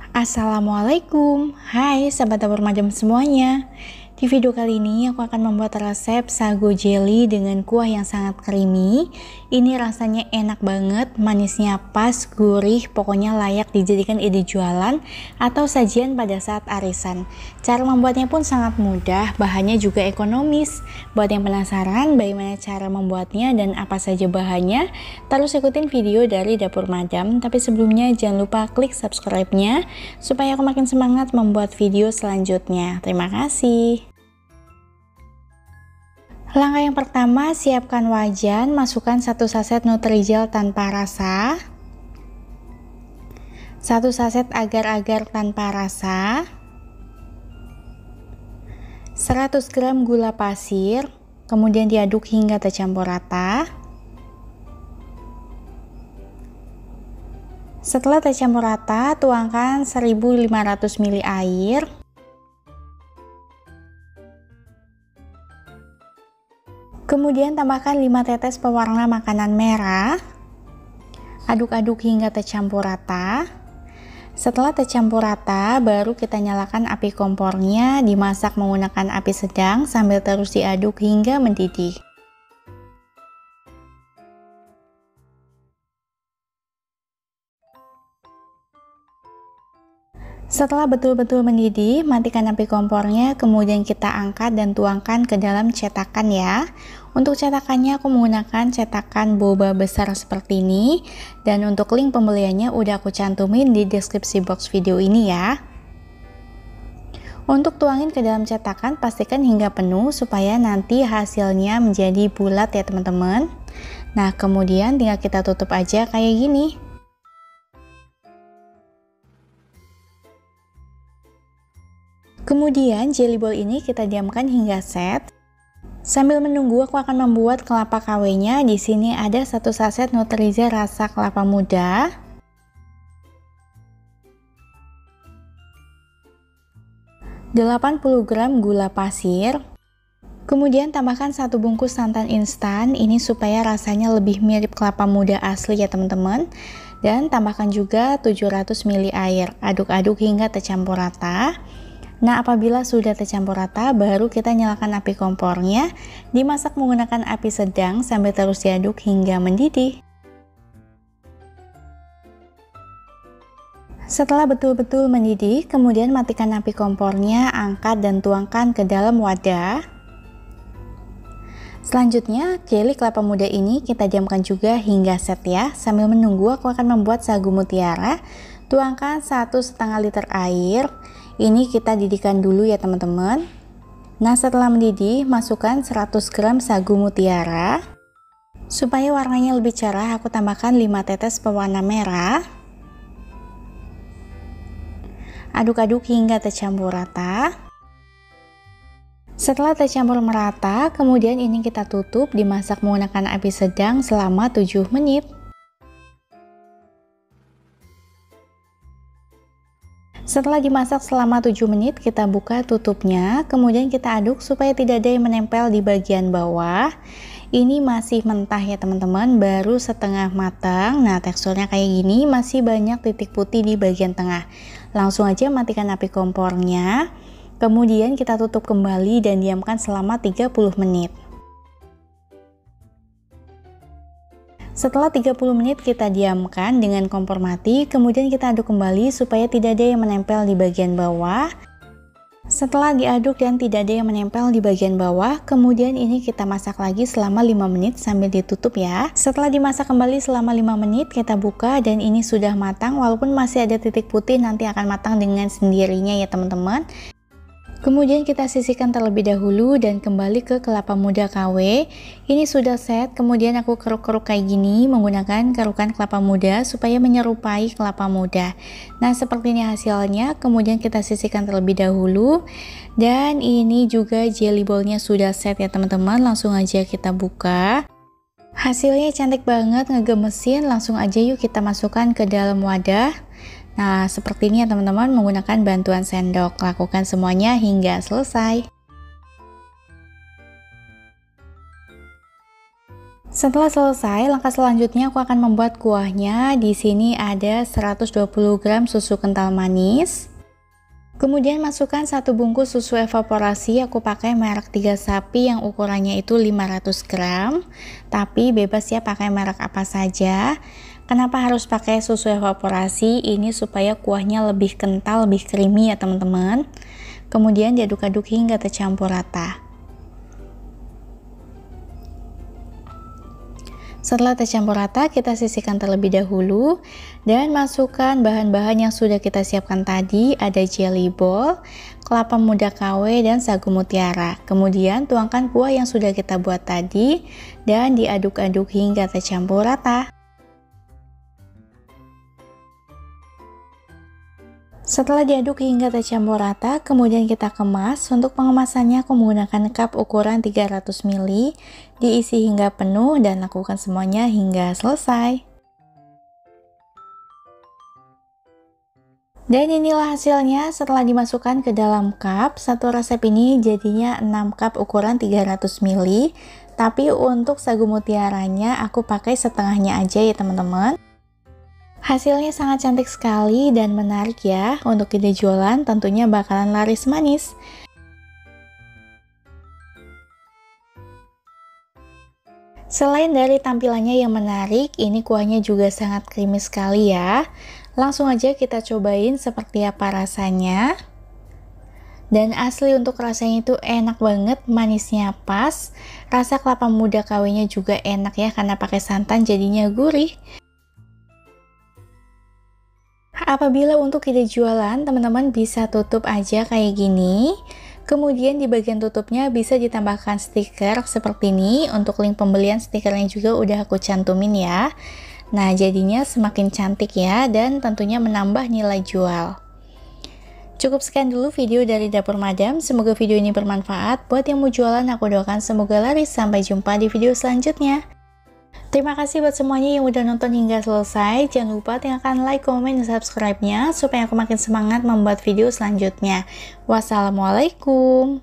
Assalamualaikum, hai sahabat dapur madam semuanya. Di video kali ini aku akan membuat resep sago jelly dengan kuah yang sangat creamy. Ini rasanya enak banget, manisnya pas, gurih, pokoknya layak dijadikan ide jualan atau sajian pada saat arisan. Cara membuatnya pun sangat mudah, bahannya juga ekonomis. Buat yang penasaran bagaimana cara membuatnya dan apa saja bahannya, terus ikutin video dari dapur madam. Tapi sebelumnya jangan lupa klik subscribe-nya supaya aku makin semangat membuat video selanjutnya. Terima kasih. Langkah yang pertama, siapkan wajan, masukkan 1 saset Nutrijel tanpa rasa, 1 saset agar-agar tanpa rasa, 100 gram gula pasir, kemudian diaduk hingga tercampur rata. Setelah tercampur rata, tuangkan 1500 ml air. Kemudian tambahkan 5 tetes pewarna makanan merah. Aduk-aduk hingga tercampur rata. Setelah tercampur rata, baru kita nyalakan api kompornya, dimasak menggunakan api sedang sambil terus diaduk hingga mendidih. Setelah betul-betul mendidih, matikan api kompornya, kemudian kita angkat dan tuangkan ke dalam cetakan ya. Untuk cetakannya aku menggunakan cetakan boba besar seperti ini, dan untuk link pembeliannya udah aku cantumin di deskripsi box video ini ya. Untuk tuangin ke dalam cetakan, pastikan hingga penuh supaya nanti hasilnya menjadi bulat ya teman-teman. Nah, kemudian tinggal kita tutup aja kayak gini. Kemudian jelly ball ini kita diamkan hingga set. Sambil menunggu aku akan membuat kelapa KW-nya. Di sini ada 1 saset Nutrijel rasa kelapa muda. Delapan 80 gram gula pasir. Kemudian tambahkan 1 bungkus santan instan, ini supaya rasanya lebih mirip kelapa muda asli ya teman-teman. Dan tambahkan juga 700 ml air. Aduk-aduk hingga tercampur rata. Nah, apabila sudah tercampur rata, baru kita nyalakan api kompornya, dimasak menggunakan api sedang sambil terus diaduk hingga mendidih. Setelah betul-betul mendidih, kemudian matikan api kompornya, angkat dan tuangkan ke dalam wadah. Selanjutnya, jelly kelapa muda ini kita diamkan juga hingga set ya. Sambil menunggu aku akan membuat sagu mutiara. Tuangkan 1,5 liter air. Ini kita didihkan dulu ya teman-teman. Nah, setelah mendidih, masukkan 100 gram sagu mutiara. Supaya warnanya lebih cerah, aku tambahkan 5 tetes pewarna merah. Aduk-aduk hingga tercampur rata. Setelah tercampur merata, kemudian ini kita tutup, dimasak menggunakan api sedang selama 7 menit. Setelah dimasak selama 7 menit, kita buka tutupnya, kemudian kita aduk supaya tidak ada yang menempel di bagian bawah. Ini masih mentah ya teman-teman, baru setengah matang. Nah, teksturnya kayak gini, masih banyak titik putih di bagian tengah. Langsung aja matikan api kompornya. Kemudian kita tutup kembali dan diamkan selama 30 menit. Setelah 30 menit kita diamkan dengan kompor mati, kemudian kita aduk kembali supaya tidak ada yang menempel di bagian bawah. Setelah diaduk dan tidak ada yang menempel di bagian bawah, kemudian ini kita masak lagi selama 5 menit sambil ditutup ya. Setelah dimasak kembali selama 5 menit, kita buka dan ini sudah matang, walaupun masih ada titik putih, nanti akan matang dengan sendirinya ya teman-teman. Kemudian kita sisihkan terlebih dahulu dan kembali ke kelapa muda KW. Ini sudah set, kemudian aku keruk-keruk kayak gini menggunakan kerukan kelapa muda supaya menyerupai kelapa muda. Nah, seperti ini hasilnya. Kemudian kita sisihkan terlebih dahulu. Dan ini juga jelly ballnya sudah set ya teman-teman. Langsung aja kita buka. Hasilnya cantik banget, ngegemesin. Langsung aja yuk kita masukkan ke dalam wadah. Nah, seperti ini ya teman-teman, menggunakan bantuan sendok. Lakukan semuanya hingga selesai. Setelah selesai, langkah selanjutnya aku akan membuat kuahnya. Di sini ada 120 gram susu kental manis. Kemudian masukkan 1 bungkus susu evaporasi, aku pakai merek 3 Sapi yang ukurannya itu 500 gram. Tapi bebas ya pakai merek apa saja. Kenapa harus pakai susu evaporasi? Ini supaya kuahnya lebih kental, lebih creamy ya teman-teman. Kemudian diaduk-aduk hingga tercampur rata. Setelah tercampur rata, kita sisihkan terlebih dahulu dan masukkan bahan-bahan yang sudah kita siapkan tadi. Ada jelly ball, kelapa muda KW, dan sagu mutiara. Kemudian tuangkan kuah yang sudah kita buat tadi dan diaduk-aduk hingga tercampur rata. Setelah diaduk hingga tercampur rata, kemudian kita kemas. Untuk pengemasannya aku menggunakan cup ukuran 300 ml, diisi hingga penuh dan lakukan semuanya hingga selesai. Dan inilah hasilnya setelah dimasukkan ke dalam cup. Satu resep ini jadinya 6 cup ukuran 300 ml, tapi untuk sagu mutiaranya aku pakai setengahnya aja ya teman-teman. Hasilnya sangat cantik sekali dan menarik ya. Untuk ide jualan tentunya bakalan laris manis. Selain dari tampilannya yang menarik, ini kuahnya juga sangat creamy sekali ya. Langsung aja kita cobain seperti apa rasanya. Dan asli untuk rasanya itu enak banget, manisnya pas. Rasa kelapa muda KW-nya juga enak ya karena pakai santan jadinya gurih. Apabila untuk ide jualan, teman-teman bisa tutup aja kayak gini. Kemudian di bagian tutupnya bisa ditambahkan stiker seperti ini. Untuk link pembelian stikernya juga udah aku cantumin ya. Nah, jadinya semakin cantik ya dan tentunya menambah nilai jual. Cukup sekian dulu video dari Dapur Madam. Semoga video ini bermanfaat. Buat yang mau jualan, aku doakan semoga laris. Sampai jumpa di video selanjutnya. Terima kasih buat semuanya yang udah nonton hingga selesai. Jangan lupa tinggalkan like, komen, dan subscribe-nya supaya aku makin semangat membuat video selanjutnya. Wassalamualaikum.